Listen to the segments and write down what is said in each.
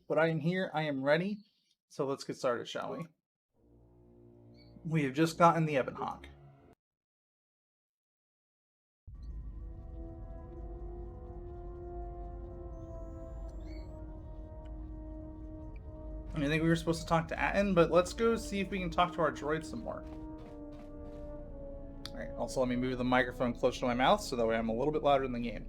But I am here, I am ready. So let's get started, shall we? We have just gotten the Ebonhawk. I think we were supposed to talk to Atten, but let's go see if we can talk to our droid some more. Alright, also let me move the microphone closer to my mouth so that way I'm a little bit louder in the game.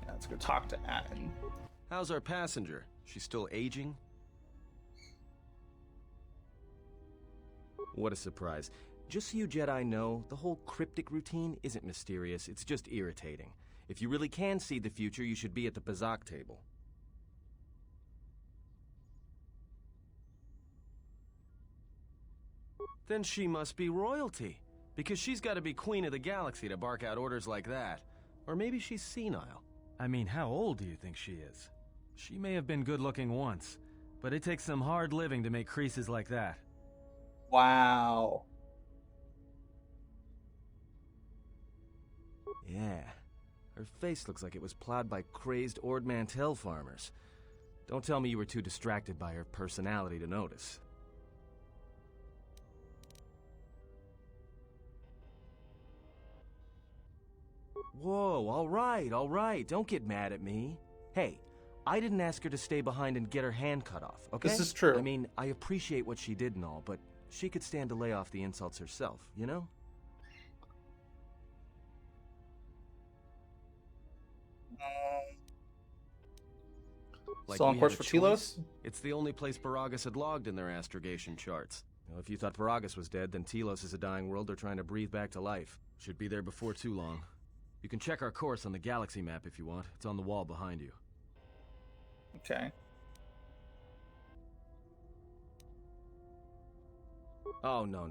Yeah, let's go talk to Atten. How's our passenger? She's still aging? What a surprise. Just so you Jedi know, the whole cryptic routine isn't mysterious, it's just irritating. If you really can see the future, you should be at the Bazak table. Then she must be royalty, because she's got to be queen of the galaxy to bark out orders like that. Or maybe she's senile. I mean, how old do you think she is? She may have been good-looking once, but it takes some hard living to make creases like that. Wow. Yeah. Her face looks like it was plowed by crazed Ord Mantell farmers. Don't tell me you were too distracted by her personality to notice. Whoa, all right, don't get mad at me. Hey, I didn't ask her to stay behind and get her hand cut off, okay? This is true. I mean, I appreciate what she did and all, but she could stand to lay off the insults herself, you know? Like Still on we course had for a Telos? choice? It's the only place Paragus had logged in their astrogation charts. Now, if you thought Paragus was dead, then Telos is a dying world they're trying to breathe back to life. Should be there before too long. You can check our course on the galaxy map if you want. It's on the wall behind you. Okay. Oh, no.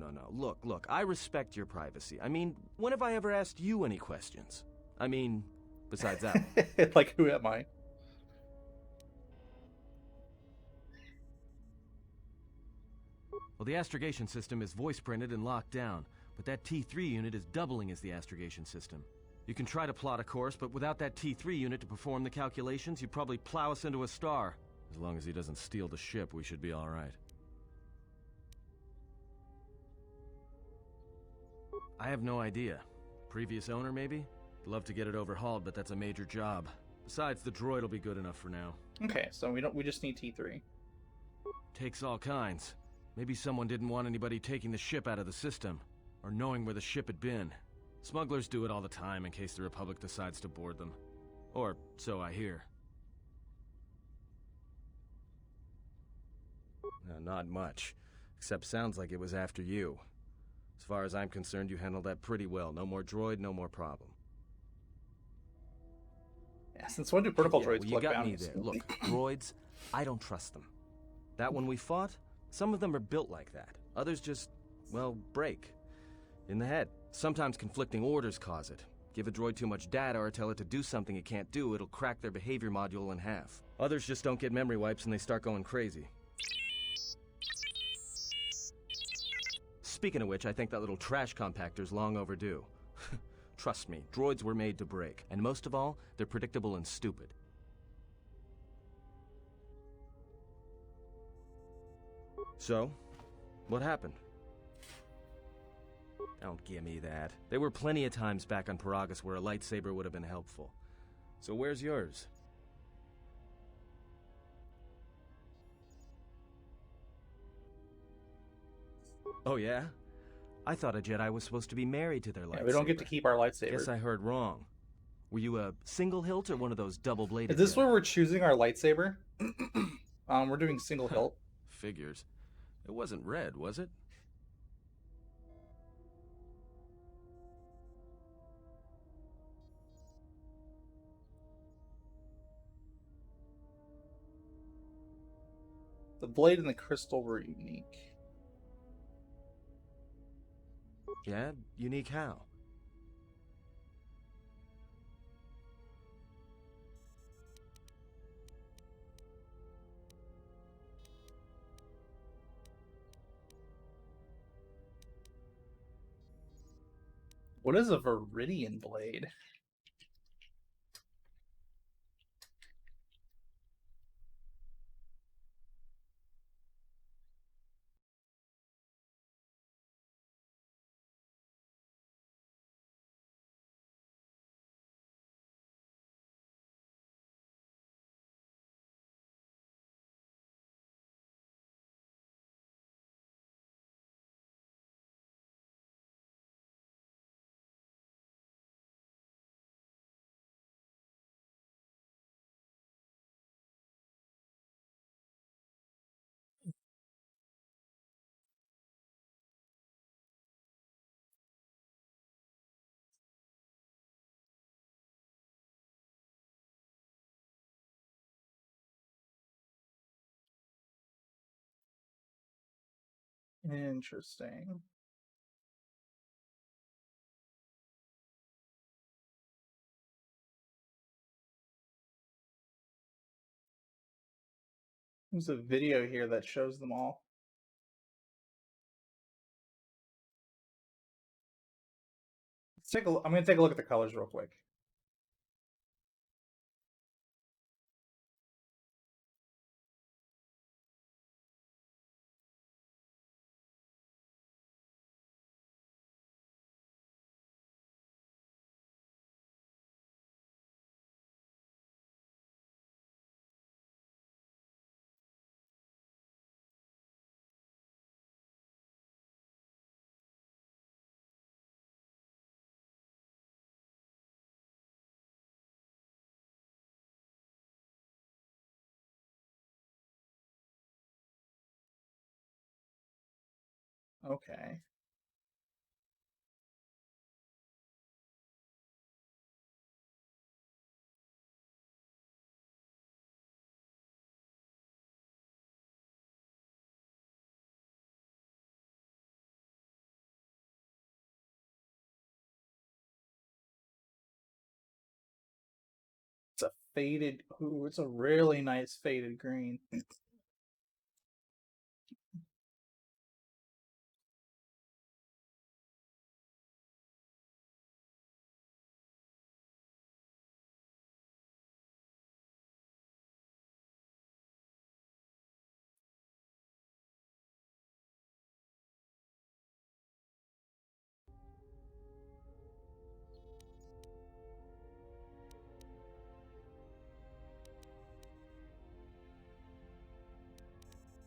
Look, I respect your privacy. I mean, when have I ever asked you any questions? I mean, besides that one. Like, who am I? Well, the astrogation system is voice printed and locked down, but that T3 unit is doubling as the astrogation system. You can try to plot a course, but without that T3 unit to perform the calculations, you'd probably plow us into a star. As long as he doesn't steal the ship, we should be all right. I have no idea. Previous owner, maybe? Love to get it overhauled, but that's a major job. Besides, the droid will be good enough for now. Okay, so we just need T3. Takes all kinds. Maybe someone didn't want anybody taking the ship out of the system, or knowing where the ship had been. Smugglers do it all the time in case the Republic decides to board them. Or so I hear. No, not much. Except sounds like it was after you. As far as I'm concerned, you handled that pretty well. No more droid, no more problem. Yeah, since when do protocol Yeah, droids well, you collect got bounties? me there. Look, droids, I don't trust them. That one we fought, some of them are built like that. Others just, well, break. In the head. Sometimes conflicting orders cause it. Give a droid too much data or tell it to do something it can't do, it'll crack their behavior module in half. Others just don't get memory wipes and they start going crazy. Speaking of which, I think that little trash compactor's long overdue. Trust me, droids were made to break. And most of all, they're predictable and stupid. So, what happened? Don't give me that. There were plenty of times back on Paragus where a lightsaber would have been helpful. So where's yours? Oh yeah? I thought a Jedi was supposed to be married to their lightsaber. Yeah, we don't get to keep our lightsaber. Guess I heard wrong. Were you a single hilt or one of those double-bladed? Is this Jedi? where we're choosing our lightsaber? We're doing single hilt. Figures. It wasn't red, was it? The blade and the crystal were unique. Yeah? Unique how? What is a Viridian blade? Interesting. There's a video here that shows them all. I'm gonna take a look at the colors real quick. Okay. It's a faded. Ooh, it's a really nice faded green.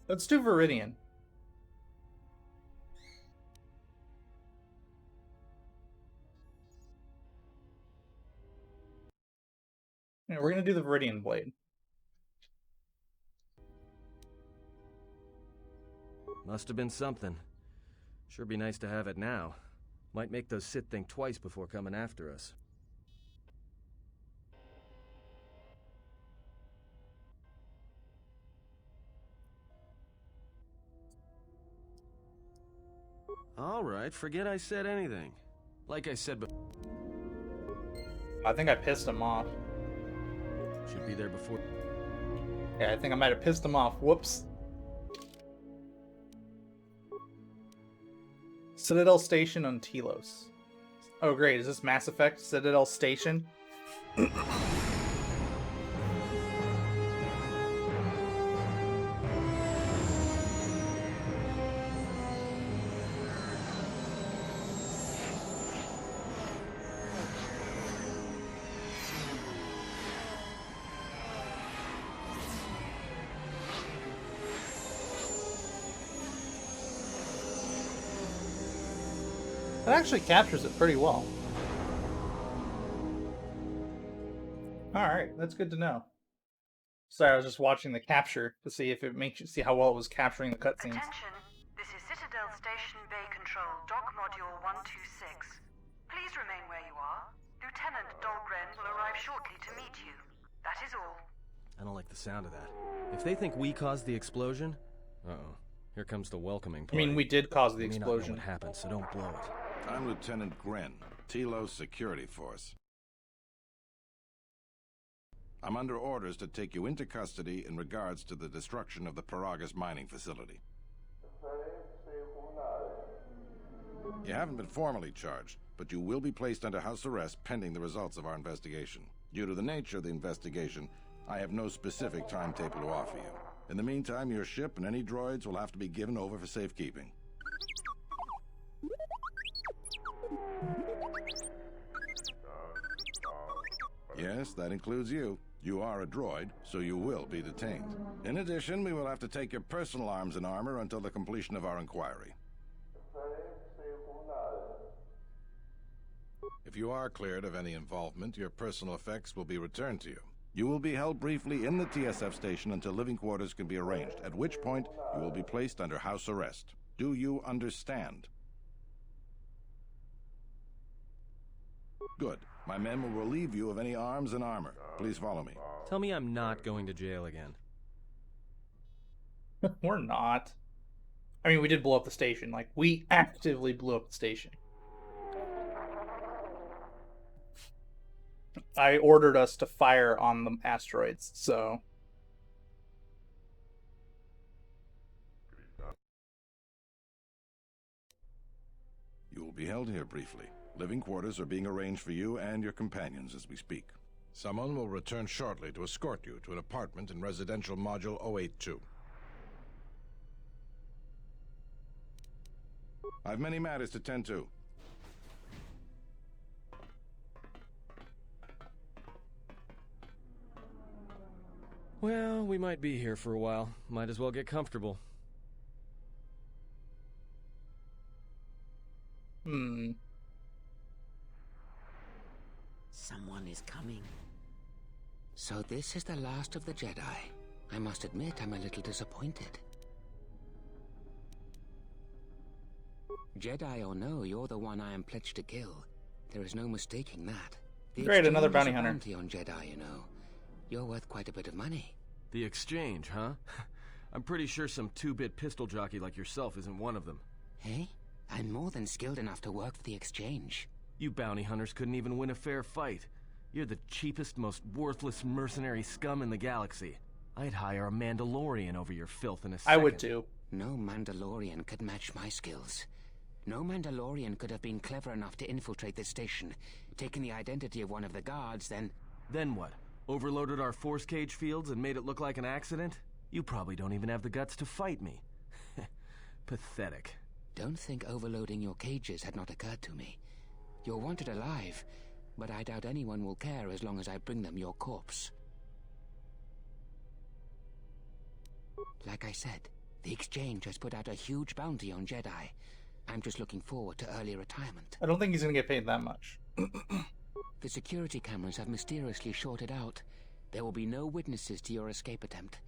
Let's do Viridian. Yeah, we're gonna do the Viridian blade. Must have been something. Sure be nice to have it now. Might make those Sith think twice before coming after us. Alright, forget I said anything. Like I said before. I think I pissed him off. Should be there before. Yeah, I think I might have pissed him off. Whoops. Citadel Station on Telos. Oh great, is this Mass Effect Citadel Station? It actually captures it pretty well. Alright, that's good to know. Sorry, I was just watching the capture to see if it makes you see how well it was capturing the cutscenes. Attention, this is Citadel Station Bay Control, Dock Module 126. Please remain where you are. Lieutenant Dahlgren will arrive shortly to meet you. That is all. I don't like the sound of that. If they think we caused the explosion, Uh-oh. Here comes the welcoming I party. mean, we did cause the You may not know explosion. what happened, so don't blow it. I'm Lieutenant Gren, Tilo's security force. I'm under orders to take you into custody in regards to the destruction of the Paragas mining facility. You haven't been formally charged, but you will be placed under house arrest pending the results of our investigation. Due to the nature of the investigation, I have no specific timetable to offer you. In the meantime, your ship and any droids will have to be given over for safekeeping. Yes, that includes you. You are a droid, so you will be detained. In addition, we will have to take your personal arms and armor until the completion of our inquiry. If you are cleared of any involvement, your personal effects will be returned to you. You will be held briefly in the TSF station until living quarters can be arranged, at which point you will be placed under house arrest. Do you understand? Good. My men will relieve you of any arms and armor. Please follow me. Tell me I'm not going to jail again. We're not. I mean, we did blow up the station. Like, we actively blew up the station. I ordered us to fire on the asteroids, so... You will be held here briefly. Living quarters are being arranged for you and your companions as we speak. Someone will return shortly to escort you to an apartment in Residential Module 082. I've many matters to tend to. Well, we might be here for a while. Might as well get comfortable. Someone is coming. So this is the last of the Jedi. I must admit I'm a little disappointed. Jedi or no, you're the one I am pledged to kill. There is no mistaking that. The Great, another exchange bounty is a hunter. bounty on Jedi, you know. You're worth quite a bit of money. The exchange, huh? I'm pretty sure some two-bit pistol jockey like yourself isn't one of them. Hey? I'm more than skilled enough to work for the exchange. You bounty hunters couldn't even win a fair fight. You're the cheapest, most worthless mercenary scum in the galaxy. I'd hire a Mandalorian over your filth in a second. I would too. No Mandalorian could match my skills. No Mandalorian could have been clever enough to infiltrate this station, taken the identity of one of the guards, then... Then what? Overloaded our force cage fields and made it look like an accident? You probably don't even have the guts to fight me. Pathetic. Don't think overloading your cages had not occurred to me. You're wanted alive, but I doubt anyone will care as long as I bring them your corpse. Like I said, the exchange has put out a huge bounty on Jedi. I'm just looking forward to early retirement. I don't think he's gonna get paid that much. The security cameras have mysteriously shorted out. There will be no witnesses to your escape attempt,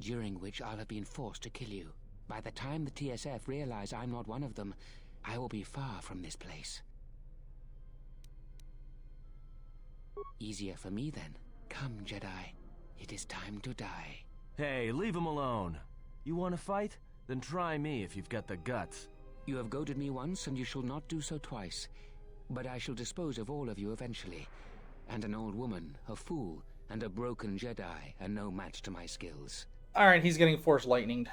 during which I'll have been forced to kill you. By the time the TSF realize I'm not one of them, I will be far from this place. Easier for me then. Come, Jedi. It is time to die. Hey, leave him alone. You want to fight? Then try me if you've got the guts. You have goaded me once, and you shall not do so twice. But I shall dispose of all of you eventually. And an old woman, a fool, and a broken Jedi are no match to my skills. Alright, he's getting force lightninged.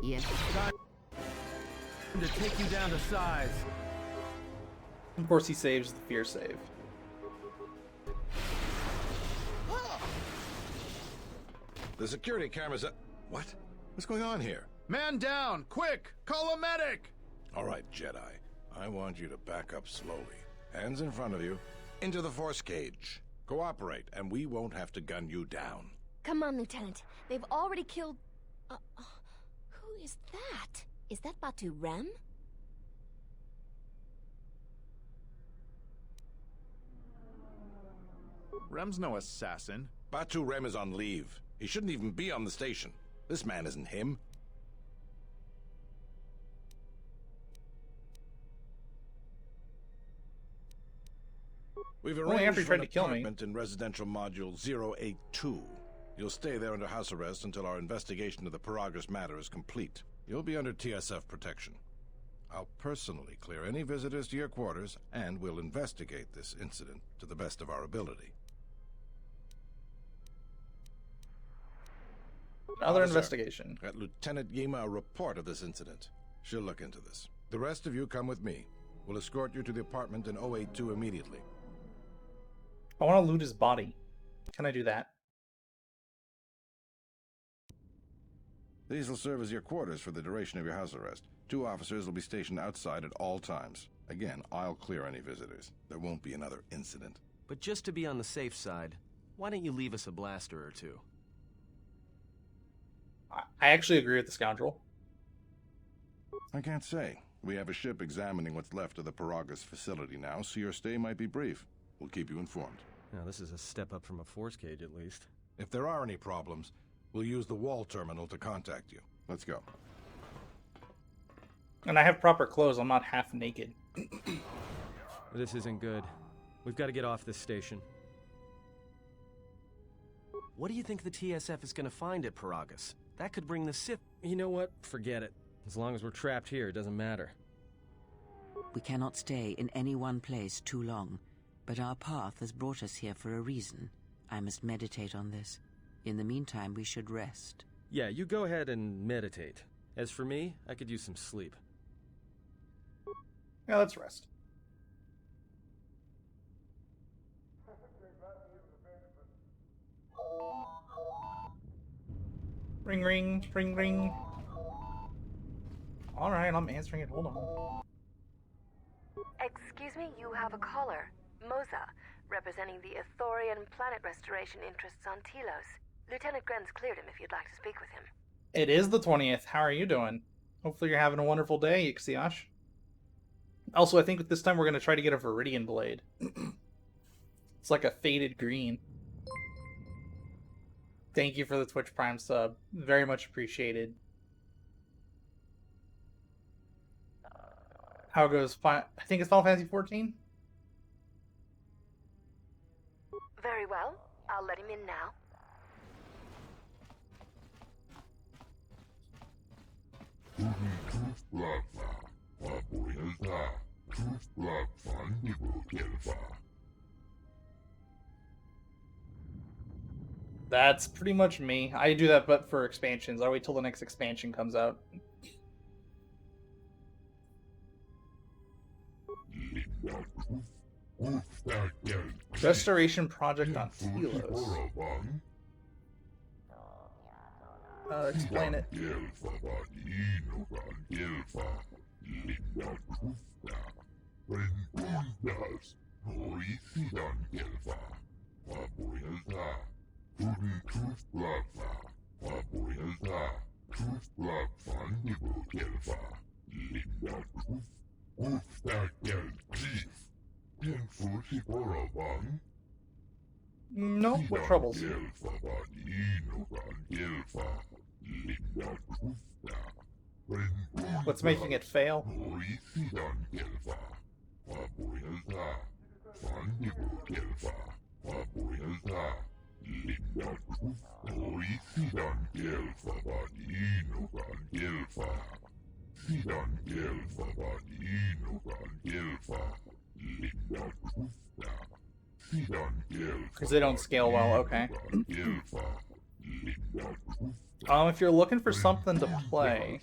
Yes. To take you down to size. Of course, he saves the fear save. The security cameras are... What? What's going on here? Man down! Quick! Call a medic! All right, Jedi. I want you to back up slowly. Hands in front of you. Into the force cage. Cooperate, and we won't have to gun you down. Come on, Lieutenant. They've already killed... who is that? Is that Batu Rem? Rem's no assassin. Batu Rem is on leave. He shouldn't even be on the station. This man isn't him. We've Only arranged after he for an tried to kill me. apartment in residential module 082. You'll stay there under house arrest until our investigation of the Paragus matter is complete. You'll be under TSF protection. I'll personally clear any visitors to your quarters, and we'll investigate this incident to the best of our ability. Another Officer, investigation. Get Lieutenant Yima a report of this incident. She'll look into this. The rest of you come with me. We'll escort you to the apartment in 082 immediately. I want to loot his body. Can I do that? These will serve as your quarters for the duration of your house arrest. 2 officers will be stationed outside at all times. Again, I'll clear any visitors. There won't be another incident. But just to be on the safe side, why don't you leave us a blaster or two? I actually agree with the scoundrel. I can't say. We have a ship examining what's left of the Paragus facility now, so your stay might be brief. We'll keep you informed. Now, this is a step up from a force cage, at least. If there are any problems, we'll use the wall terminal to contact you. Let's go. And I have proper clothes. I'm not half naked. This isn't good. We've got to get off this station. What do you think the TSF is going to find at Paragus? That could bring the Sith... You know what? Forget it. As long as we're trapped here, it doesn't matter. We cannot stay in any one place too long, but our path has brought us here for a reason. I must meditate on this. In the meantime, we should rest. Yeah, you go ahead and meditate. As for me, I could use some sleep. Yeah, let's rest. Ring, ring, ring, ring. Alright, I'm answering it. Hold on. Excuse me, you have a caller. Moza, representing the Ithorian planet restoration interests on Telos. Lieutenant Gren's cleared him if you'd like to speak with him. It is the 20th. How are you doing? Hopefully you're having a wonderful day, Ixiash. Also, I think this time we're going to try to get a Viridian blade. It's like a faded green. Thank you for the Twitch Prime sub. Very much appreciated. How it goes? I think it's Final Fantasy 14? Very well. I'll let him in now. That's pretty much me. I do that but for expansions. I wait till the next expansion comes out. Restoration project on Telos. Explain it. No, what troubles? What's making it fail? Because they don't scale well, okay. If you're looking for something to play,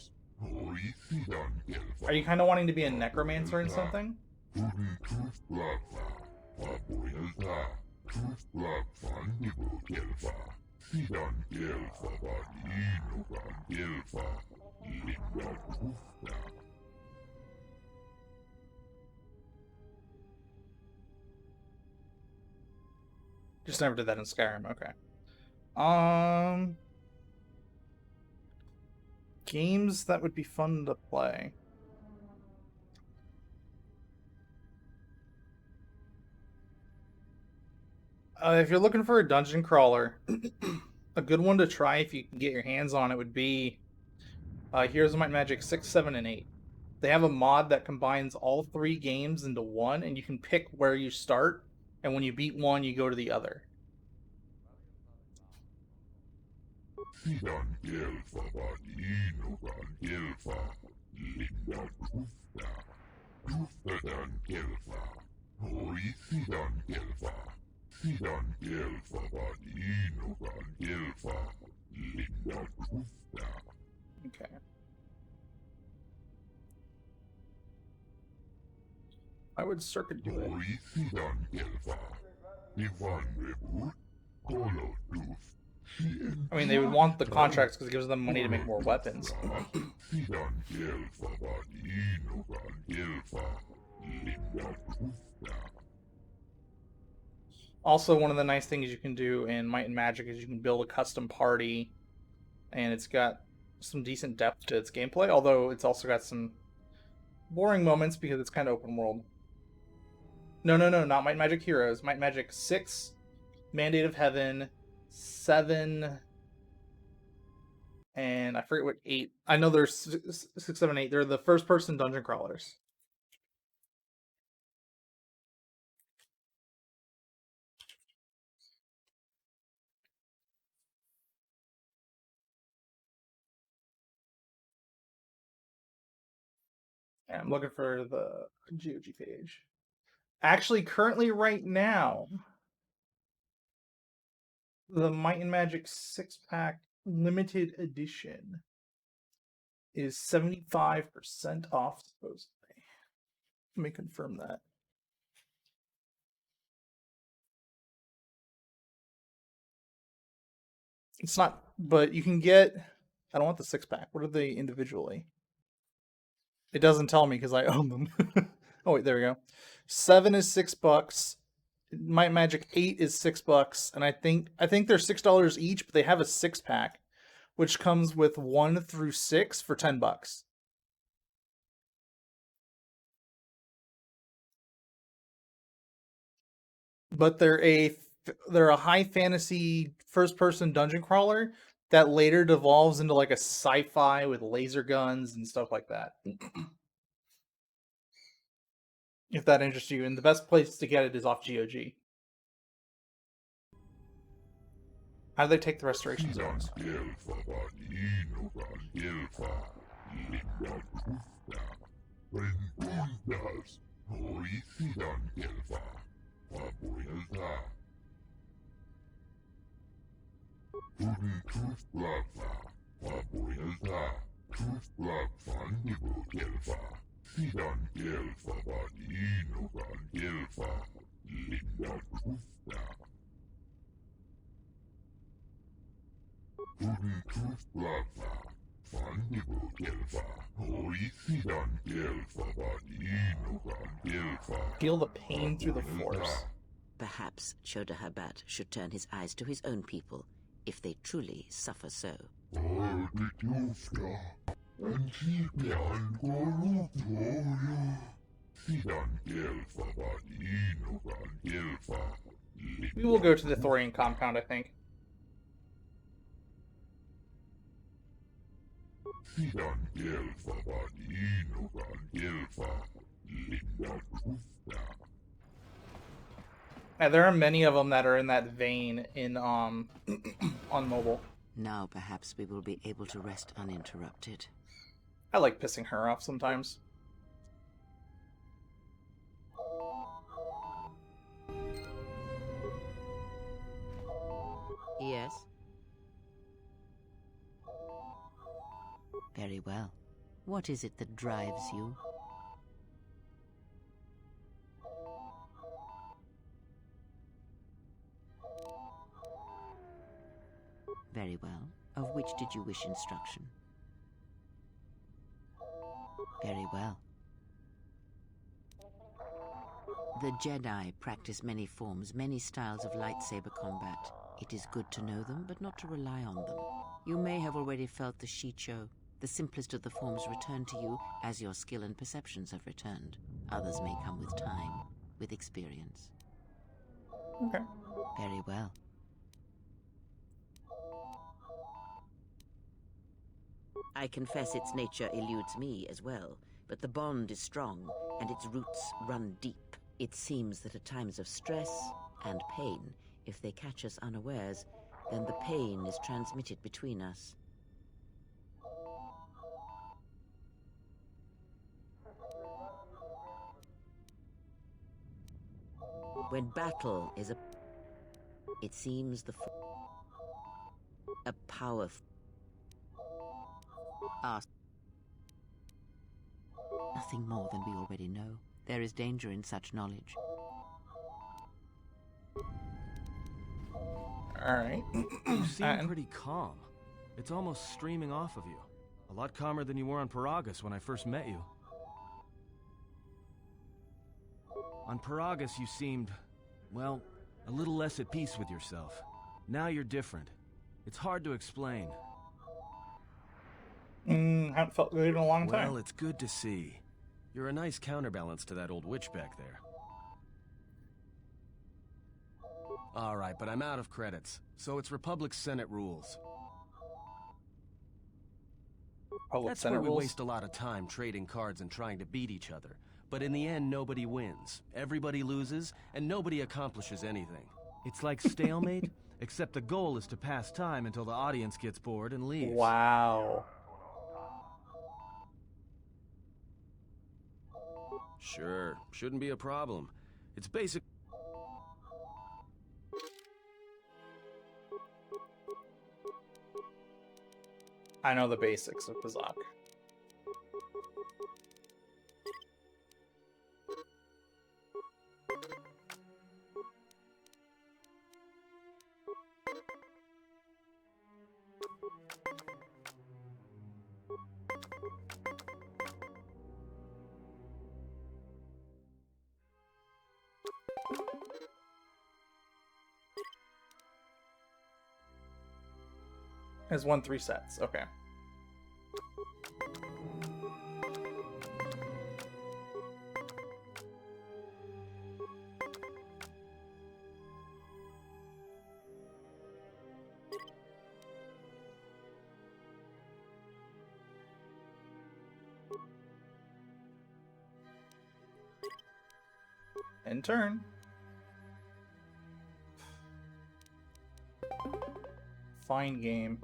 are you kind of wanting to be a necromancer in something? Just never did that in Skyrim, okay. Games that would be fun to play. If you're looking for a dungeon crawler, a good one to try if you can get your hands on it would be Heroes of Might and Magic 6, 7, and 8. They have a mod that combines all 3 games into one, and you can pick where you start, and when you beat one, you go to the other. Okay. I would circuit do it. I mean, they would want the contracts because it gives them money to make more weapons. Also, one of the nice things you can do in Might and Magic is you can build a custom party, and it's got some decent depth to its gameplay, although it's also got some boring moments because it's kind of open world. No, not Might and Magic Heroes. Might and Magic 6, Mandate of Heaven, 7, and I forget what 8. I know there's 6, 7, 8. They're the first-person dungeon crawlers. Yeah, I'm looking for the GOG page. Actually, currently, right now, the Might and Magic 6-pack limited edition is 75% off, supposedly. Let me confirm that. It's not, but you can get. I don't want the 6-pack. What are they individually? It doesn't tell me because I own them. Oh wait, there we go. 7 is $6. Might Magic 8 is $6, and I think they're $6 each, but they have a 6-pack, which comes with 1 through 6 for $10. But they're a high fantasy first-person dungeon crawler that later devolves into like a sci-fi with laser guns and stuff like that. If that interests you, and the best place to get it is off GOG. How do they take the restoration zones? Feel the pain through the force. Perhaps Chodahabat should turn his eyes to his own people, if they truly suffer so. We will go to the Thorian compound, I think. Yeah, there are many of them that are in that vein in on mobile. Now perhaps we will be able to rest uninterrupted. I like pissing her off sometimes. Yes? Very well. What is it that drives you? Very well. Of which did you wish instruction? Very well. The Jedi practice many forms, many styles of lightsaber combat. It is good to know them, but not to rely on them. You may have already felt the Shicho. The simplest of the forms return to you as your skill and perceptions have returned. Others may come with time, with experience. Okay. Very well. I confess its nature eludes me as well, but the bond is strong, and its roots run deep. It seems that at times of stress and pain, if they catch us unawares, then the pain is transmitted between us. When battle is it seems a powerful ask. Nothing more than we already know. There is danger in such knowledge. Alright. You seem pretty calm. It's almost streaming off of you. A lot calmer than you were on Paragus when I first met you. On Paragus you seemed, well, a little less at peace with yourself. Now you're different. It's hard to explain. Haven't felt good in a long time. Well, it's good to see. You're a nice counterbalance to that old witch back there. Alright, but I'm out of credits, so it's Republic Senate rules. That's where we waste a lot of time trading cards and trying to beat each other. But in the end, nobody wins. Everybody loses, and nobody accomplishes anything. It's like stalemate, except the goal is to pass time until the audience gets bored and leaves. Wow. Sure, shouldn't be a problem. It's basic. I know the basics of Bazak. Has won 3 sets. Okay. In turn. Fine game.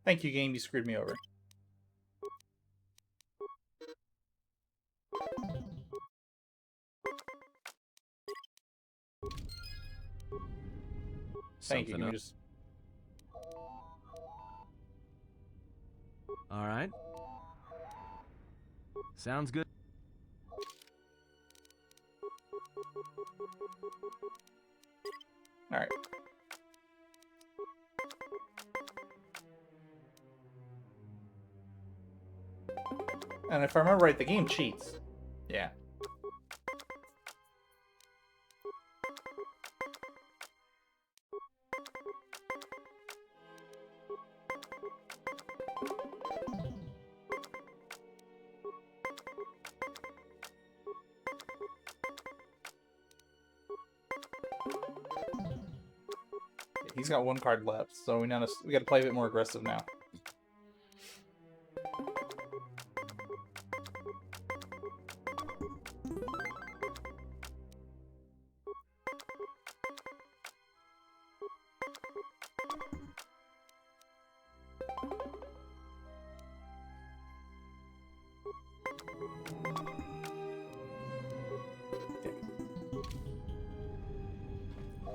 Thank you, game. You screwed me over. Thank you. Just... All right. Sounds good. All right. And if I remember right, the game cheats. Yeah. He's got 1 card left, so we gotta play a bit more aggressive now.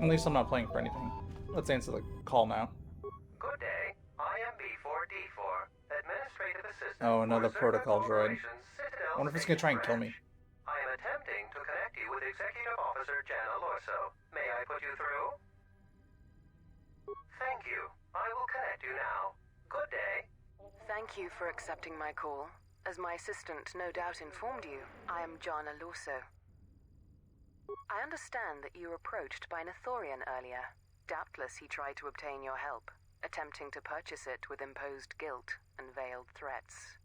At least I'm not playing for anything. Let's answer the call now. Good day. I am B4D4, Administrative Assistant. Oh, another protocol droid. I wonder if it's gonna try and kill me. I am attempting to connect you with Executive Officer Jana Lorso. May I put you through? Thank you. I will connect you now. Good day. Thank you for accepting my call. As my assistant no doubt informed you, I am Jana Lorso. I understand that you were approached by an Ithorian earlier. Doubtless he tried to obtain your help, attempting to purchase it with imposed guilt and veiled threats.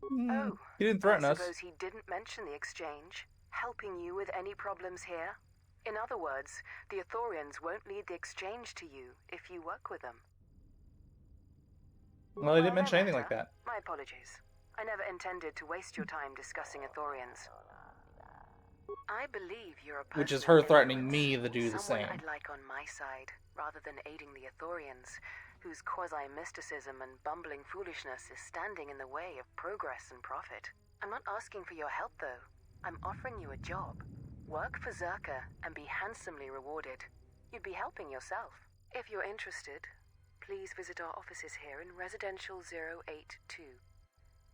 Oh, he didn't threaten us. I suppose he didn't mention the exchange, helping you with any problems here? In other words, the Ithorians won't lead the exchange to you if you work with them. Well, they didn't mention no anything like matter. that. My apologies. I never intended to waste your time discussing Ithorians. I believe you're a person Which is of her threatening influence, me to do the someone same. I'd like on my side, rather than aiding the Ithorians, whose quasi-mysticism and bumbling foolishness is standing in the way of progress and profit. I'm not asking for your help, though. I'm offering you a job. Work for Zerka and be handsomely rewarded. You'd be helping yourself. If you're interested, please visit our offices here in Residential 082.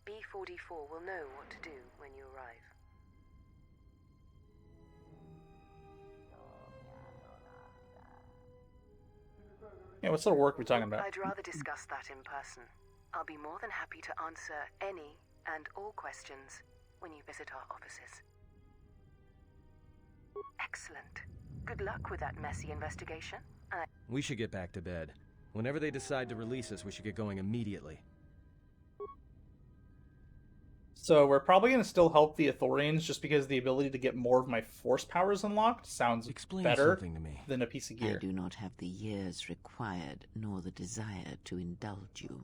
B44 will know what to do when you arrive. Yeah, what sort of work are we talking about? I'd rather discuss that in person. I'll be more than happy to answer any and all questions when you visit our offices. Excellent. Good luck with that messy investigation. We should get back to bed. Whenever they decide to release us, we should get going immediately. So we're probably going to still help the Ithorians just because the ability to get more of my force powers unlocked sounds Explain better something to me. than a piece of gear. I do not have the years required, nor the desire to indulge you.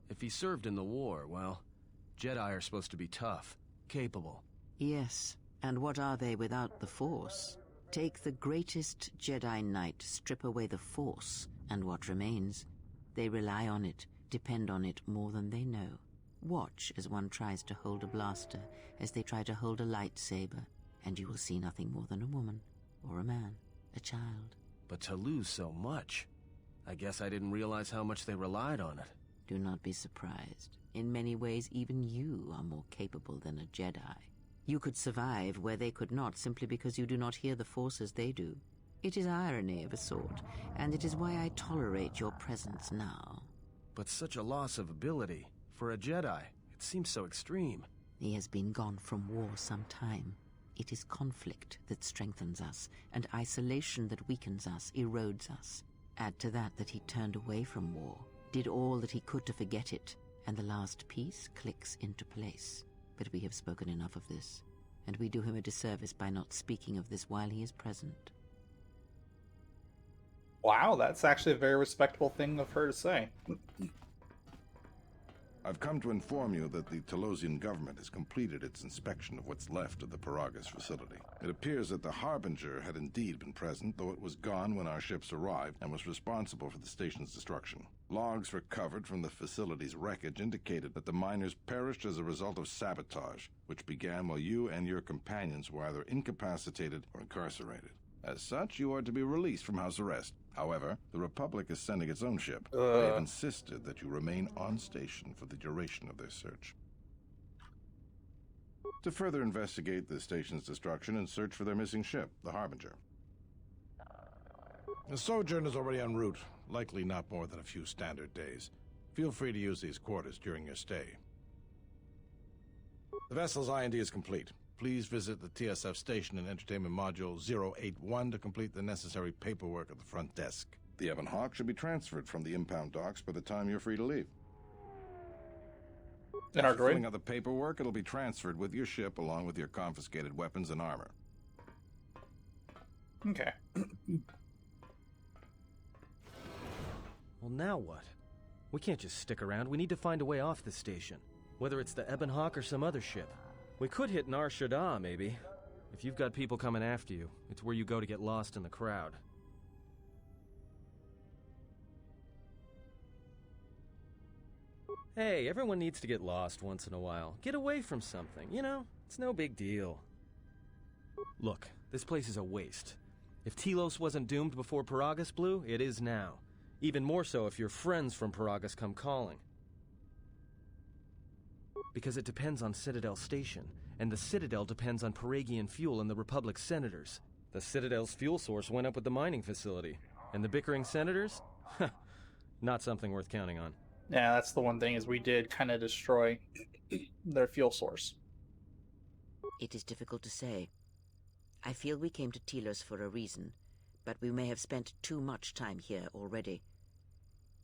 If he served in the war, well, Jedi are supposed to be tough, capable. Yes, and what are they without the Force? Take the greatest Jedi Knight, strip away the Force, and what remains? They rely on it, depend on it more than they know. Watch as one tries to hold a blaster, as they try to hold a lightsaber, and you will see nothing more than a woman, or a man, a child. But to lose so much, I guess I didn't realize how much they relied on it. Do not be surprised. In many ways, even you are more capable than a Jedi. You could survive where they could not simply because you do not hear the Force as they do. It is irony of a sort, and it is why I tolerate your presence now. But such a loss of ability. For a Jedi, it seems so extreme. He has been gone from war some time. It is conflict that strengthens us, and isolation that weakens us, erodes us. Add to that he turned away from war, did all that he could to forget it, and the last piece clicks into place. But we have spoken enough of this, and we do him a disservice by not speaking of this while he is present. Wow, that's actually a very respectable thing of her to say. I've come to inform you that the Telosian government has completed its inspection of what's left of the Paragas facility. It appears that the Harbinger had indeed been present, though it was gone when our ships arrived and was responsible for the station's destruction. Logs recovered from the facility's wreckage indicated that the miners perished as a result of sabotage, which began while you and your companions were either incapacitated or incarcerated. As such, you are to be released from house arrest. However, the Republic is sending its own ship. They have insisted that you remain on station for the duration of their search. To further investigate the station's destruction and search for their missing ship, the Harbinger. The sojourn is already en route, likely not more than a few standard days. Feel free to use these quarters during your stay. The vessel's IND is complete. Please visit the TSF station and entertainment module 081 to complete the necessary paperwork at the front desk. The Ebon Hawk should be transferred from the impound docks by the time you're free to leave. And our After filling droid? out the paperwork, it'll be transferred with your ship along with your confiscated weapons and armor. Okay. Well, now what? We can't just stick around. We need to find a way off this station. Whether it's the Ebon Hawk or some other ship. We could hit Nar Shaddaa, maybe. If you've got people coming after you, it's where you go to get lost in the crowd. Hey, everyone needs to get lost once in a while. Get away from something, you know? It's no big deal. Look, this place is a waste. If Telos wasn't doomed before Paragas blew, it is now. Even more so if your friends from Paragas come calling. Because it depends on Citadel Station, and the Citadel depends on Paragian fuel and the Republic's senators. The Citadel's fuel source went up with the mining facility, and the bickering senators? Not something worth counting on. Yeah, that's the one thing is we did kind of destroy their fuel source. It is difficult to say. I feel we came to Telos for a reason, but we may have spent too much time here already.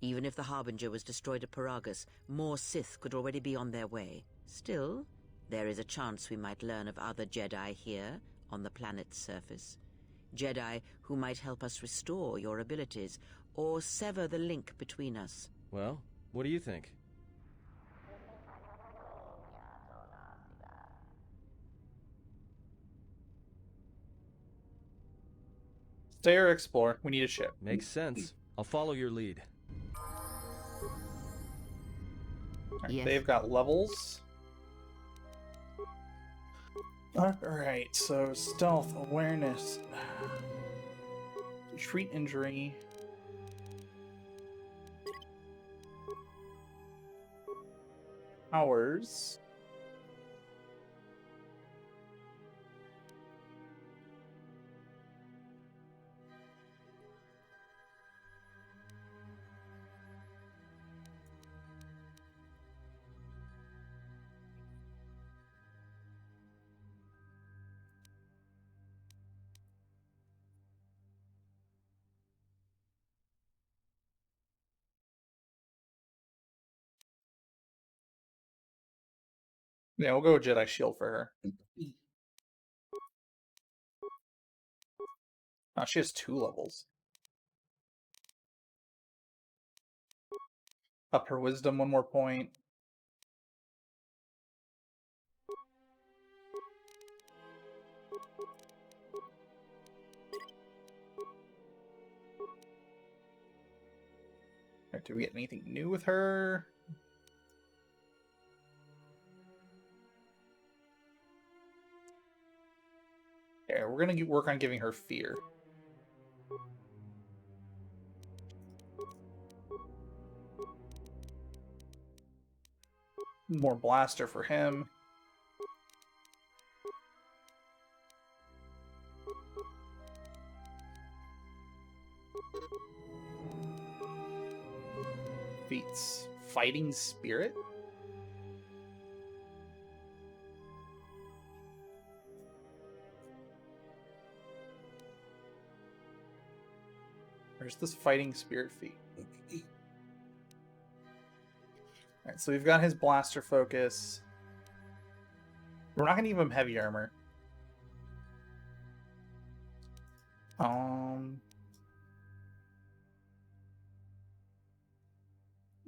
Even if the Harbinger was destroyed at Paragas, more Sith could already be on their way. Still, there is a chance we might learn of other Jedi here, on the planet's surface. Jedi who might help us restore your abilities, or sever the link between us. Well, what do you think? Stay or explore. We need a ship. Makes sense. I'll follow your lead. Right, Yes. they've got levels. Alright, so stealth, awareness, treat injury. Powers. Yeah, we'll go with Jedi Shield for her. Oh, she has 2 levels. Up her wisdom 1 more point. Alright, do we get anything new with her? Yeah, we're gonna work on giving her fear. More blaster for him. Feats. Fighting spirit? Where's this fighting spirit feat? Alright, so we've got his blaster focus. We're not gonna give him heavy armor.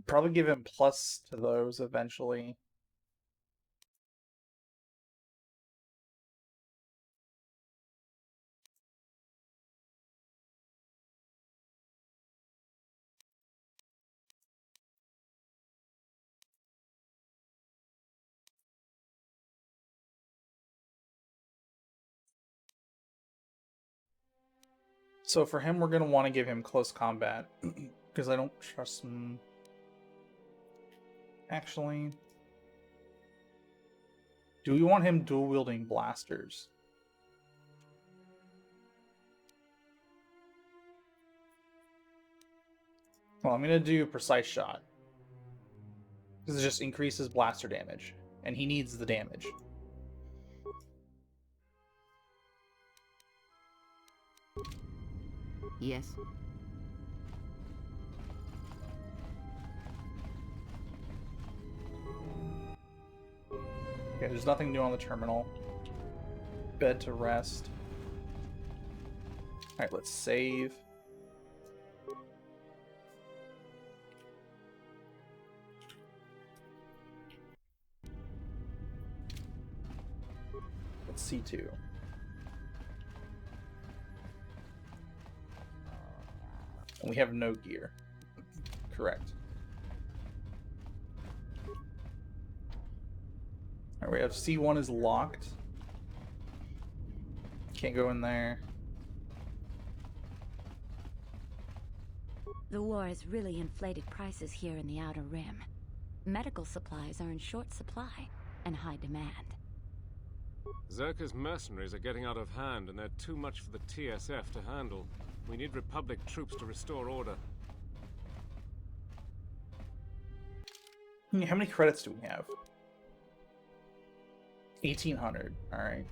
Probably give him plus to those eventually. So for him, we're going to want to give him close combat, because I don't trust him. Actually, do we want him dual-wielding blasters? Well, I'm going to do precise shot. This just increases blaster damage, and he needs the damage. Yes. Okay, there's nothing new on the terminal. Bed to rest. Alright, let's save. Let's C2. And we have no gear. Correct. Alright, we have C1 is locked. Can't go in there. The war has really inflated prices here in the Outer Rim. Medical supplies are in short supply and high demand. Zerka's mercenaries are getting out of hand, and they're too much for the TSF to handle. We need Republic troops to restore order. How many credits do we have? 1,800. Alright.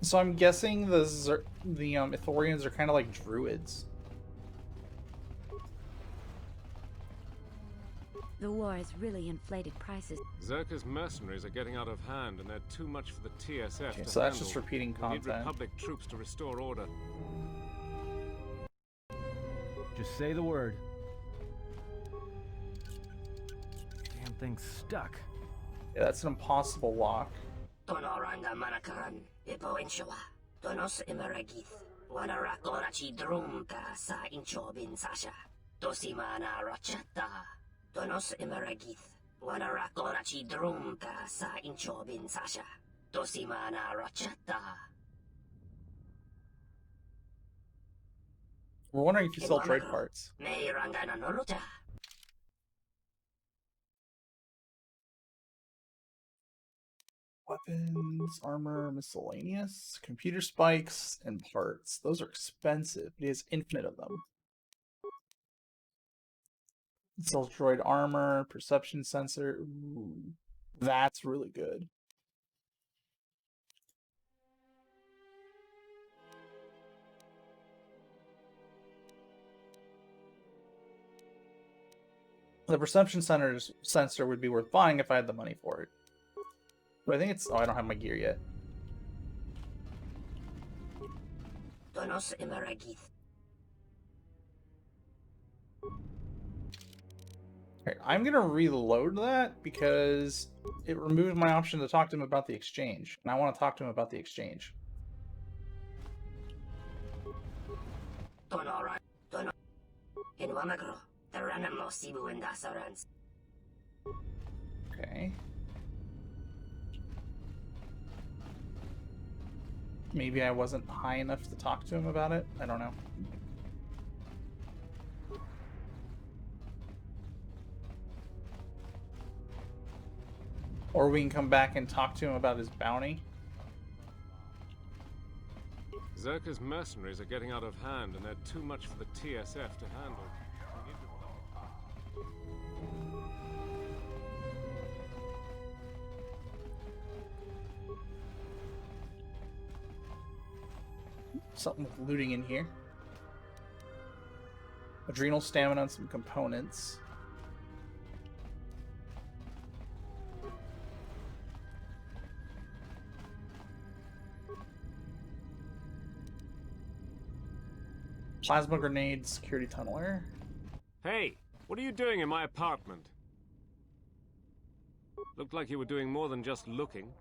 So I'm guessing the Ithorians are kind of like druids. The war has really inflated prices. Zerka's mercenaries are getting out of hand, and they're too much for the TSF Okay, to so that's handle. just repeating We need content. Republic troops to restore order. Just say the word. Damn thing's stuck. Yeah, that's an impossible lock. Tonoranga Manakaran, Ipo Inshawa, Tonos Imaragith, Wanarakorachi Drumka sa Inchobin Sasha, Tosimana Rachata, Tonos Imaragith, Wanarakorachi Drumka sa Inchobin Sasha, Tosimana Rachata. We're wondering if you sell trade parts. May Rangana Noruta. Weapons, armor, miscellaneous, computer spikes, and parts. Those are expensive. It is infinite of them. It sells droid armor, perception sensor. Ooh, that's really good. The perception sensor would be worth buying if I had the money for it. But I think it's... Oh, I don't have my gear yet. Tonos Imaragith. Okay, I'm gonna reload that because it removed my option to talk to him about the exchange. And I want to talk to him about the exchange. Tonora, Tono. In Wamagro, the Ranamo Cebu and Dasarans. Okay. Maybe I wasn't high enough to talk to him about it. I don't know. Or we can come back and talk to him about his bounty. Zerka's mercenaries are getting out of hand, and they're too much for the TSF to handle. Something with looting in here. Adrenal stamina and some components. Plasma grenade, security tunneler. Hey, what are you doing in my apartment? Looked like you were doing more than just looking.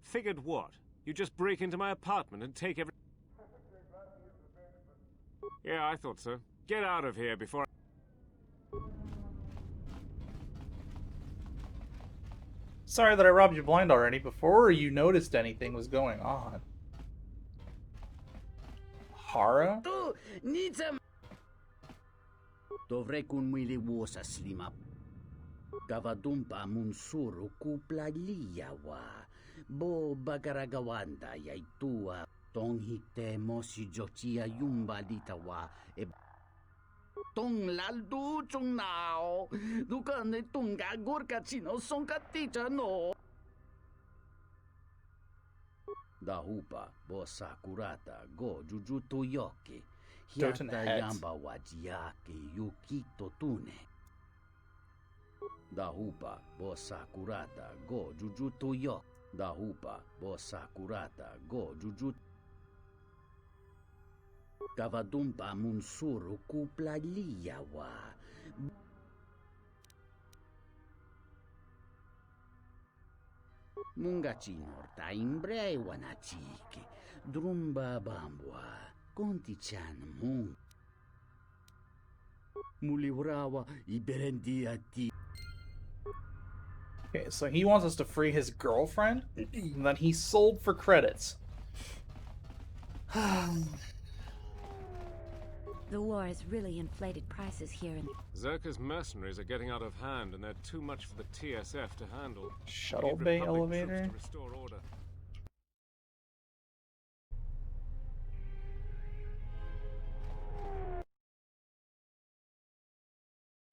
Figured what? You just break into my apartment and take every... Yeah, I thought so. Get out of here before I... Sorry that I robbed you blind already before you noticed anything was going on. Hara? Tu, Nizam! Dovrecun mili wosa slima. Gavadumpa munsuru kupla liyawa. Bo bagaragawanda yaitua. Tong hite mosi jochia yumba litawa. E tong laldu chung nao. Dukane tunga gurka chino sonka tita no. Dahupa bo sakurata go jujuto yoki. Doten Hiata het. yamba wajiaki yukito tune. Dahupa bo sakurata go jujuto yo. Dahupa bo sakurata go jujuto. Gavadumpa munsuru kupla liyawa. Mungachinor ta imbrei wanachiki. Drumba bambwa. Conti-chan mung. Muliwrawa iberendia ti. Okay, so he wants us to free his girlfriend that he sold for credits. The war has really inflated prices here in... Zerka's mercenaries are getting out of hand, and they're too much for the TSF to handle. Shuttle We need bay Republic troops elevator? to restore order.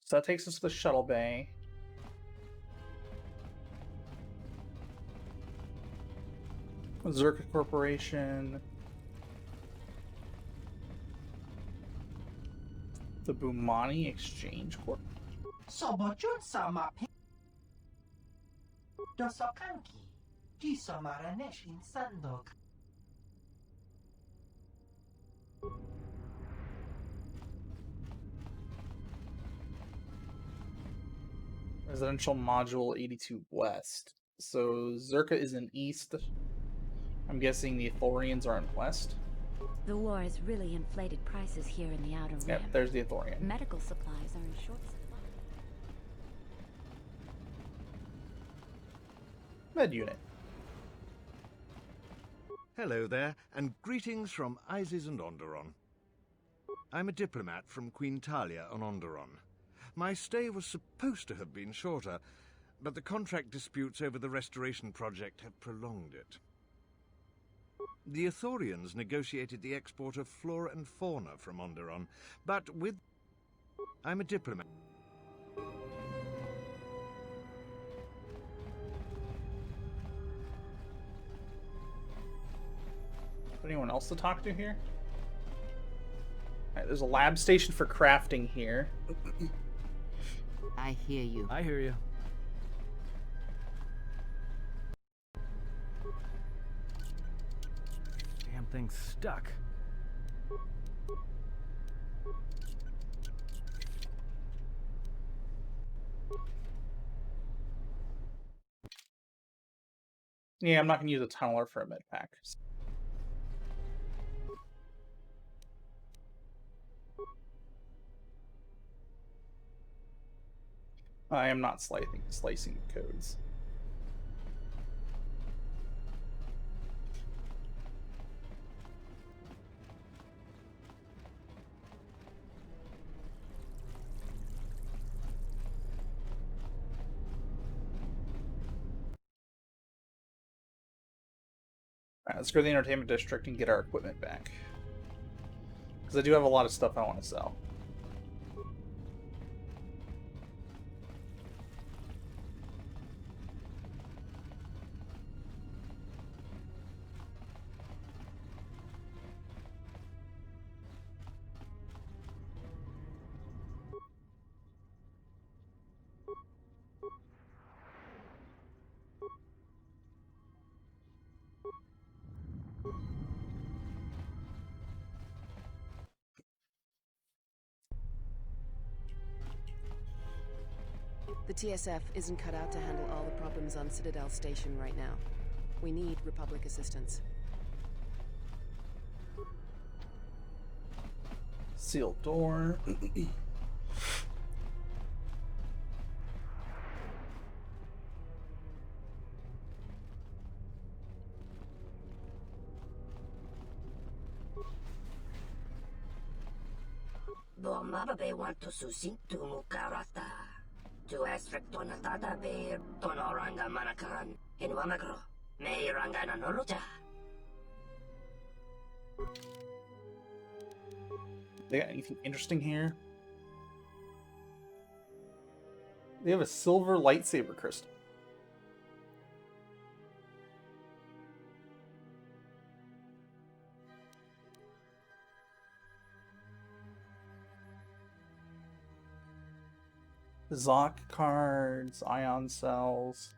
So that takes us to the shuttle bay. Zerka Corporation. The Bumani Exchange Corp. Sobojun sama pe. Dosokanki. Jiso maranesh in sandok. Residential Module 82 West. So Zerka is in east. I'm guessing the Athorians are in west. The war has really inflated prices here in the Outer Rim. Yep, there's the Athorian. Medical supplies are in short supply. Med unit. Hello there, and greetings from Isis and Onderon. I'm a diplomat from Queen Talia on Onderon. My stay was supposed to have been shorter, but the contract disputes over the restoration project have prolonged it. The Athorians negotiated the export of flora and fauna from Onderon, but with... I'm a diplomat. Anyone else to talk to here? Alright, there's a lab station for crafting here. I hear you. I hear you. Damn thing's stuck. Yeah, I'm not going to use a tunneler for a med pack. I am not slicing codes. Alright, let's go to the entertainment district and get our equipment back. Because I do have a lot of stuff I want to sell. The TSF isn't cut out to handle all the problems on Citadel Station right now. We need Republic assistance. Sealed door. Mababe want to susink to mukarata. To astrictonatada be tonoranga manakaran. In Wamagro, may rangana noluja. They got anything interesting here? They have a silver lightsaber crystal. Zoc cards, ion cells.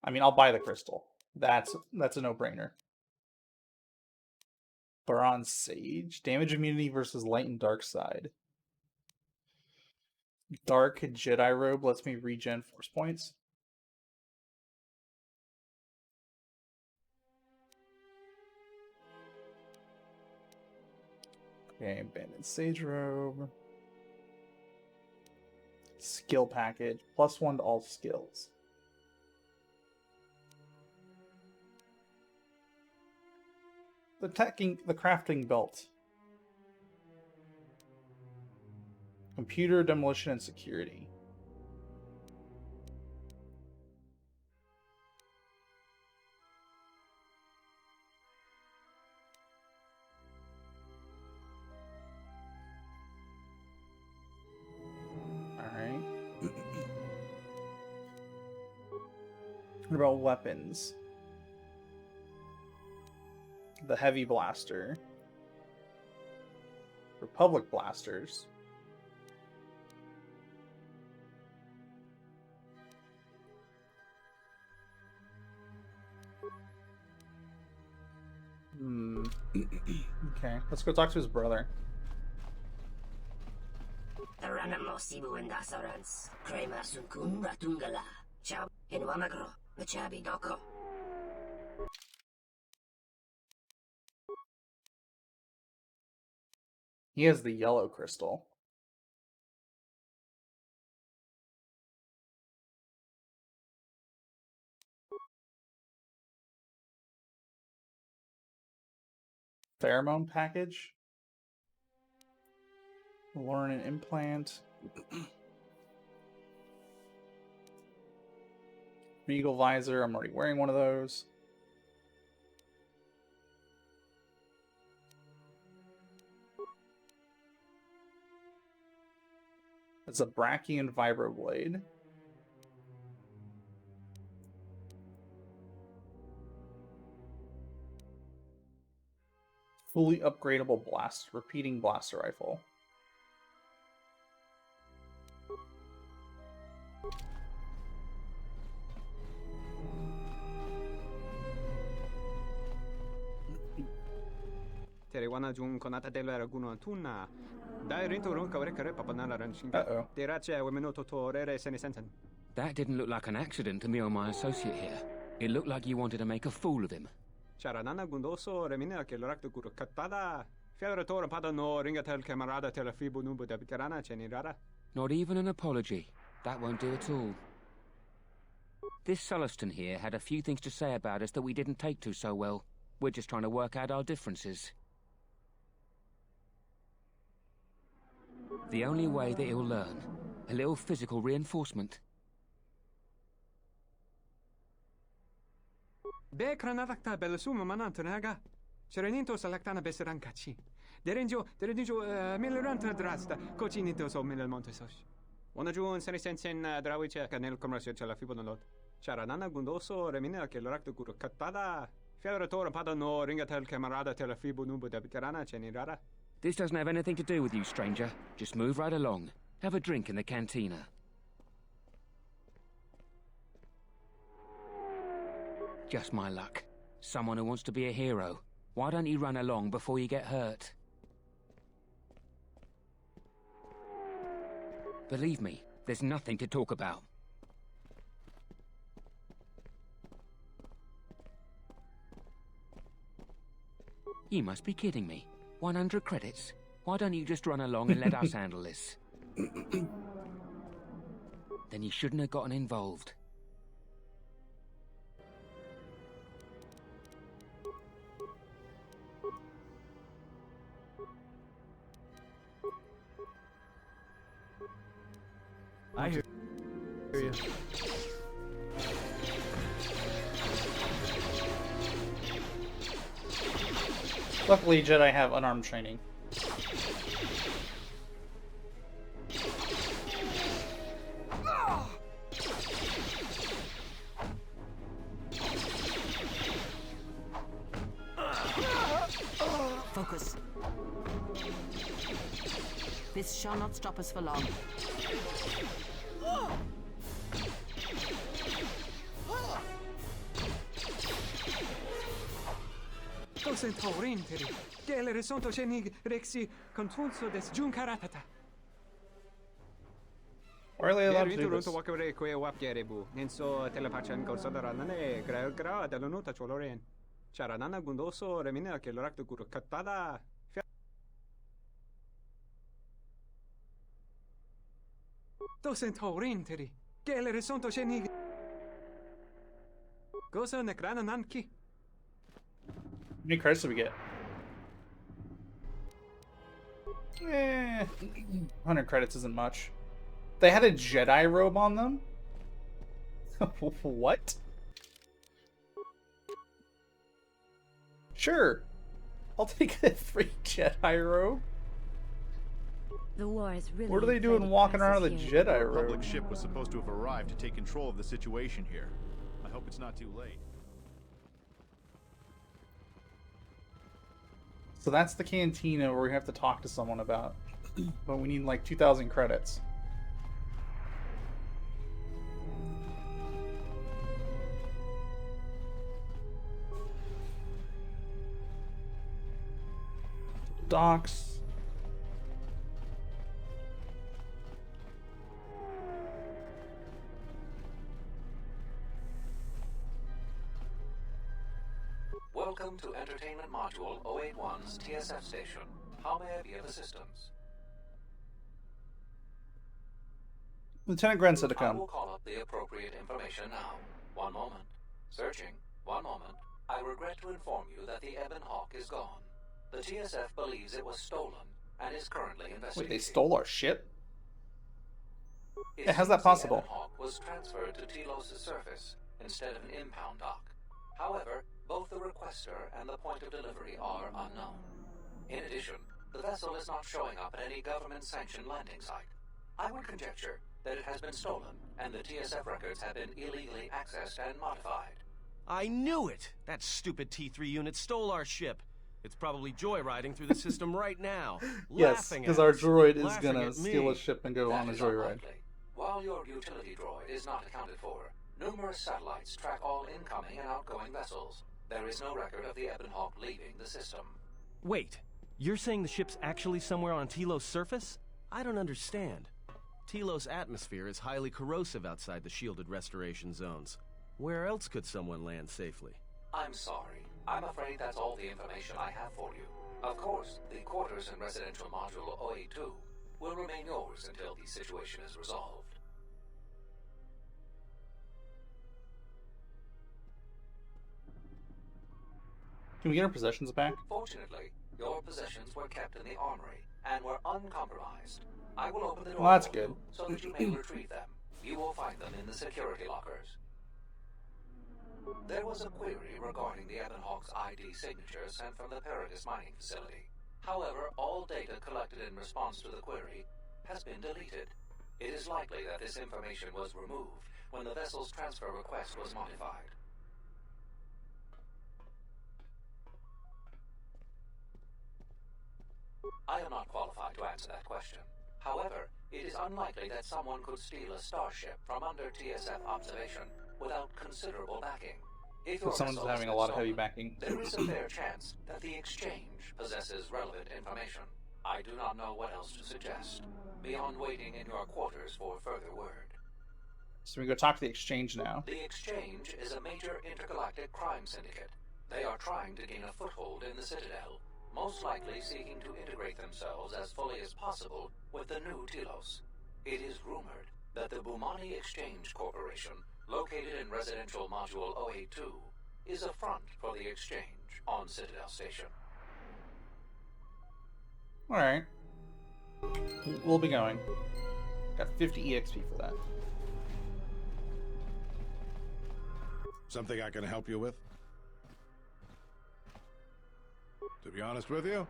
I mean, I'll buy the crystal. That's a no-brainer. Baron Sage. Damage immunity versus light and dark side. Dark Jedi robe lets me regen force points. Okay, abandoned sage robe. Skill package. +1 to all skills. The crafting belt. Computer, demolition, and security. Alright. What about weapons? The heavy blaster. Republic blasters. Okay, let's go talk to his brother. Taranamo Sibu and Dasarans, Krema Sunkun Ratungala, Chab in Wamagro, the Chabi Doko. He has the yellow crystal. Pheromone package. Learn an implant. Beagle visor. I'm already wearing one of those. It's a Brachian vibroblade. Fully upgradable repeating blaster rifle. Teriwana jung konata delera guno tuna. Dai rinto ron kawre kare papanala ranshinga. Derache wemenoto torere senesenten. That didn't look like an accident to me or my associate here. It looked like you wanted to make a fool of him. Charanana gundoso remina che l'orakto guru katada. Fiaratore pada no ringatel camarada telefibo nubo de bicarana cenirara. Not even an apology. That won't do at all. This Sulluston here had a few things to say about us that we didn't take to so well. We're just trying to work out our differences. The only way that he'll learn. A little physical reinforcement. Be kranavakta belasuma manantunaga. Sereninto salactana beserancaci. Derenjo milleranta drasta. Cocinito so minel montesos. Wanaju and senesensen drawice canel commercio cella fibonolot. Charanana gundoso remina che l'orakto guru katada. Fiaratore pada no ringatel camarada telefibo nubo de bicarana cenirara. This doesn't have anything to do with you, stranger. Just move right along. Have a drink in the cantina. Just my luck. Someone who wants to be a hero. Why don't you run along before you get hurt? Believe me, there's nothing to talk about. You must be kidding me. 100 credits? Why don't you just run along and let us handle this? Then you shouldn't have gotten involved. I hear you. Luckily, Jedi have unarmed training. Focus. This shall not stop us for long. Tosentorinteri. Gele resonto chenig rexi contunso des juncaratata. Why are they allowed to do Rinto this? wakare kwe wapgerebu. Nenso telepachan corsodaranane gra delonota choloren. Charanana gundoso remina che l'orakto guru katada. Tosentorinteri. Gele resonto chenig. Gosa nekrana nanki. How many credits do we get? 100 credits isn't much. They had a Jedi robe on them? What? Sure. I'll take a free Jedi robe. The war is really. What are they doing walking around with a Jedi A robe? public ship was supposed to have arrived to take control of the situation here. I hope it's not too late. So that's the cantina where we have to talk to someone about. But we need like 2,000 credits. Docks. Welcome to Entertainment Module 081's TSF station. How may I be of assistance? Lieutenant Gren said to I come. will call up the appropriate information now. One moment. Searching. One moment. I regret to inform you that the Ebon Hawk is gone. The TSF believes it was stolen and is currently investigating. Wait, they stole our ship? It Yeah, how's that seems possible? The Ebon Hawk was transferred to Telos' surface instead of an impound dock. However, both the requester and the point of delivery are unknown. In addition, the vessel is not showing up at any government-sanctioned landing site. I would conjecture that it has been stolen, and the TSF records have been illegally accessed and modified. I knew it! That stupid T3 unit stole our ship. It's probably joyriding through the system right now. Yes, laughing because at our us, droid is laughing gonna at steal me. a ship and go That on a is joyride. unlikely. While your utility droid is not accounted for, numerous satellites track all incoming and outgoing vessels. There is no record of the Ebon Hawk leaving the system. Wait, you're saying the ship's actually somewhere on Telos' surface? I don't understand. Telos' atmosphere is highly corrosive outside the shielded restoration zones. Where else could someone land safely? I'm sorry. I'm afraid that's all the information I have for you. Of course, the quarters in Residential Module 082 will remain yours until the situation is resolved. Can we get our possessions back? Fortunately, your possessions were kept in the armory and were uncompromised. I will open the door Well, that's for good. you so that you may retrieve them. You will find them in the security lockers. There was a query regarding the Ebon Hawk's ID signature sent from the Paradis mining facility. However, all data collected in response to the query has been deleted. It is likely that this information was removed when the vessel's transfer request was modified. I am not qualified to answer that question. However, it is unlikely that someone could steal a starship from under TSF observation without considerable backing. If So your someone's vessel has having a been lot of heavy stolen, backing. there is a fair chance that the exchange possesses relevant information. I do not know what else to suggest, beyond waiting in your quarters for further word. So we go talk to the exchange now. The exchange is a major intergalactic crime syndicate. They are trying to gain a foothold in the Citadel, most likely seeking to integrate themselves as fully as possible with the new Telos. It is rumored that the Bumani Exchange Corporation, located in Residential Module 082, is a front for the exchange on Citadel Station. Alright. We'll be going. Got 50 EXP for that. Something I can help you with? To be honest with you,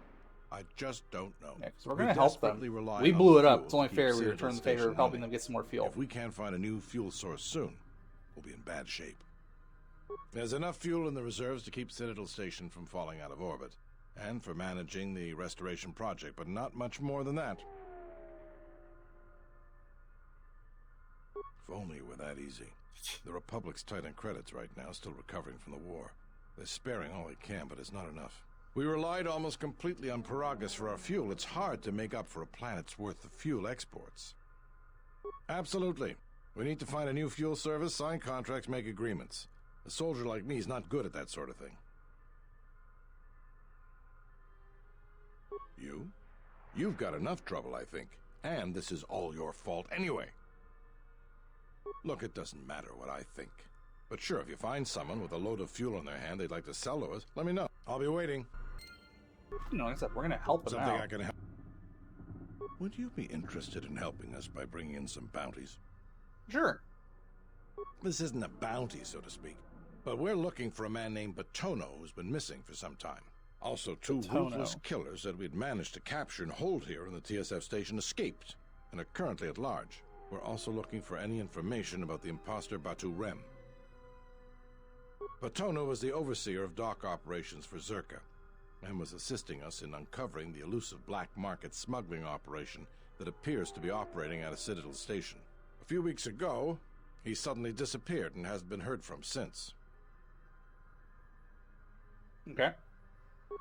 I just don't know. Yeah, because we're going to help them. desperately rely We on blew it fuel up. It's only to fair keep we Citadel return the favor Station of helping running. them get some more fuel. If we can't find a new fuel source soon, we'll be in bad shape. There's enough fuel in the reserves to keep Citadel Station from falling out of orbit, and for managing the restoration project, but not much more than that. If only it were that easy. The Republic's tight on credits right now, still recovering from the war. They're sparing all they can, but it's not enough. We relied almost completely on Paragus for our fuel. It's hard to make up for a planet's worth of fuel exports. Absolutely. We need to find a new fuel service, sign contracts, make agreements. A soldier like me is not good at that sort of thing. You? You've got enough trouble, I think. And this is all your fault anyway. Look, it doesn't matter what I think. But sure, if you find someone with a load of fuel in their hand they'd like to sell to us, let me know. I'll be waiting. You know, like I said, we're going to help them Something out. I can help. Would you be interested in helping us by bringing in some bounties? Sure. This isn't a bounty, so to speak. But we're looking for a man named Batono who's been missing for some time. Also, two Batono. ruthless killers that we'd managed to capture and hold here in the TSF station escaped and are currently at large. We're also looking for any information about the imposter Batu Rem. Patona was the overseer of dock operations for Zerka, and was assisting us in uncovering the elusive black market smuggling operation that appears to be operating at a Citadel station. A few weeks ago, he suddenly disappeared and hasn't been heard from since. Okay.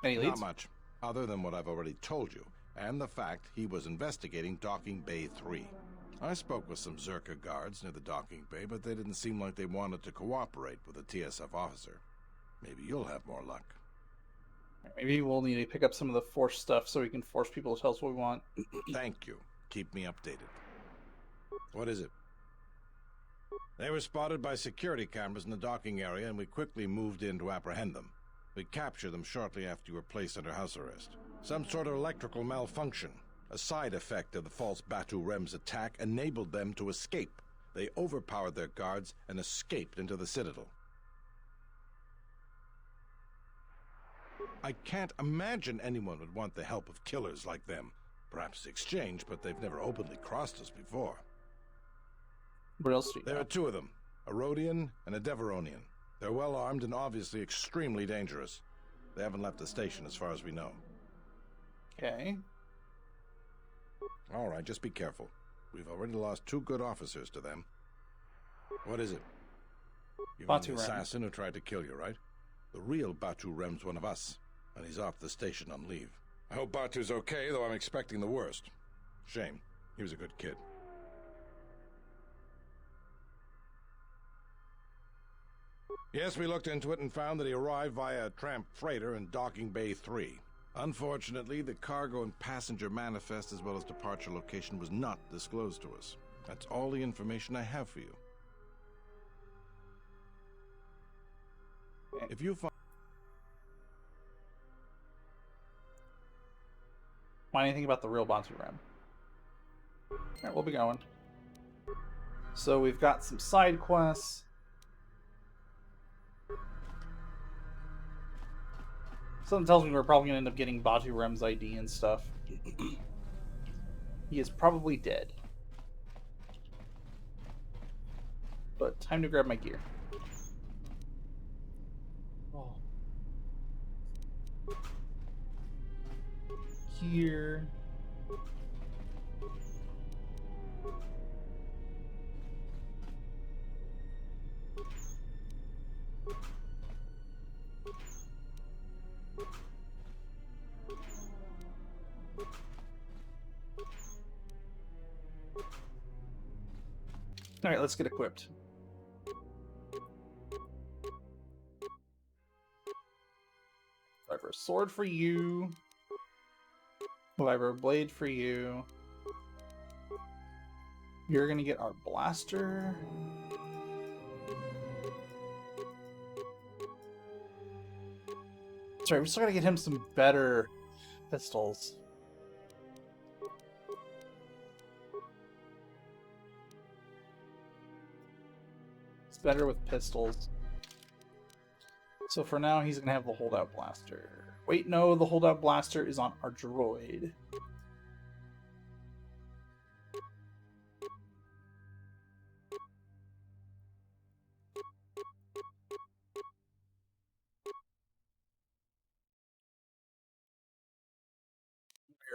Any leads? Not much, other than what I've already told you, and the fact he was investigating Docking Bay 3. I spoke with some Zerka guards near the docking bay, but they didn't seem like they wanted to cooperate with a TSF officer. Maybe you'll have more luck. Maybe we'll need to pick up some of the Force stuff so we can force people to tell us what we want. Thank you. Keep me updated. What is it? They were spotted by security cameras in the docking area, and we quickly moved in to apprehend them. We captured them shortly after you were placed under house arrest. Some sort of electrical malfunction, a side effect of the false Batu Rem's attack, enabled them to escape. They overpowered their guards and escaped into the Citadel. I can't imagine anyone would want the help of killers like them. Perhaps the exchange, but they've never openly crossed us before. What else do you There know? are two of them, a Rhodian and a Deveronian. They're well armed and obviously extremely dangerous. They haven't left the station as far as we know. Okay. All right, just be careful. We've already lost 2 good officers to them. What is it? You're Batu the Rem. assassin who tried to kill you, right? The real Batu Rem's one of us, and he's off the station on leave. I hope Batu's okay, though I'm expecting the worst. Shame. He was a good kid. Yes, we looked into it and found that he arrived via a tramp freighter in Docking Bay 3. Unfortunately, the cargo and passenger manifest as well as departure location was not disclosed to us. That's all the information I have for you. If you find anything about the real Batu Rem. Alright, we'll be going. So we've got some side quests. Something tells me we're probably going to end up getting Batu Rem's ID and stuff. He is probably dead. But time to grab my gear. Oh. Here. Alright, let's get equipped. Vibro sword for you. Vibro blade for you. You're gonna get our blaster. Sorry, we still gotta get him some better pistols. It's better with pistols. So for now, he's gonna have the holdout blaster. Wait, no, the holdout blaster is on our droid.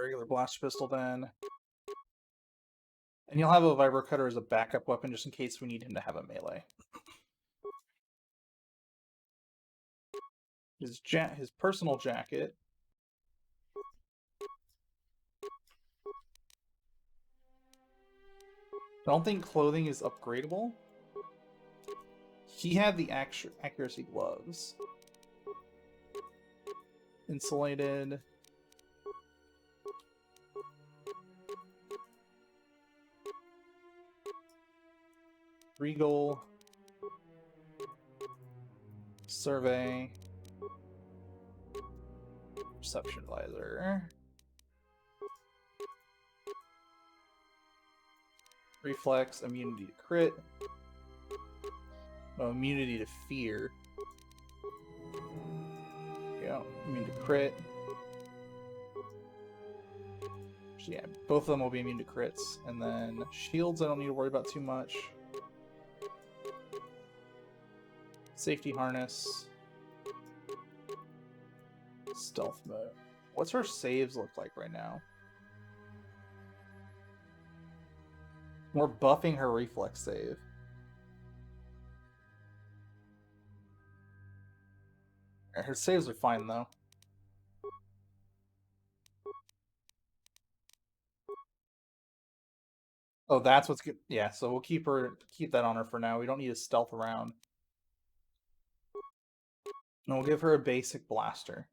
Regular blaster pistol then. And you'll have a vibro cutter as a backup weapon just in case we need him to have a melee. His personal jacket. I don't think clothing is upgradable. He had the accuracy gloves. Insulated. Regal. Survey. Perception visor. Reflex, immunity to crit. No, immunity to fear. Yeah, immune to crit. So yeah, both of them will be immune to crits. And then shields I don't need to worry about too much. Safety harness. Stealth mode. What's her saves look like right now? We're buffing her reflex save. Her saves are fine though. Oh, that's what's good. Yeah, so we'll keep that on her for now. We don't need to stealth around. And we'll give her a basic blaster.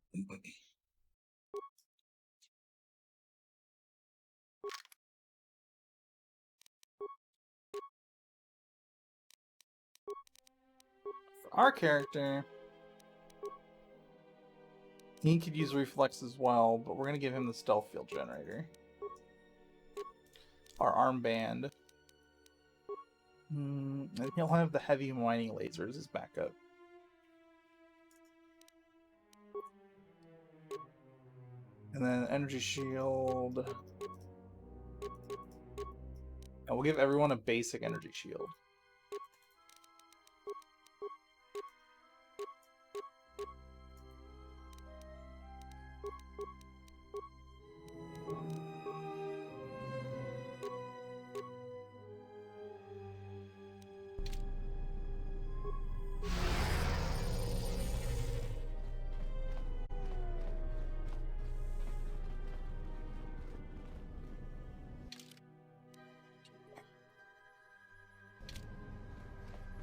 For our character, he could use reflex as well, but we're gonna give him the stealth field generator. Our armband. He'll have the heavy mining lasers as backup. And then energy shield. And we'll give everyone a basic energy shield.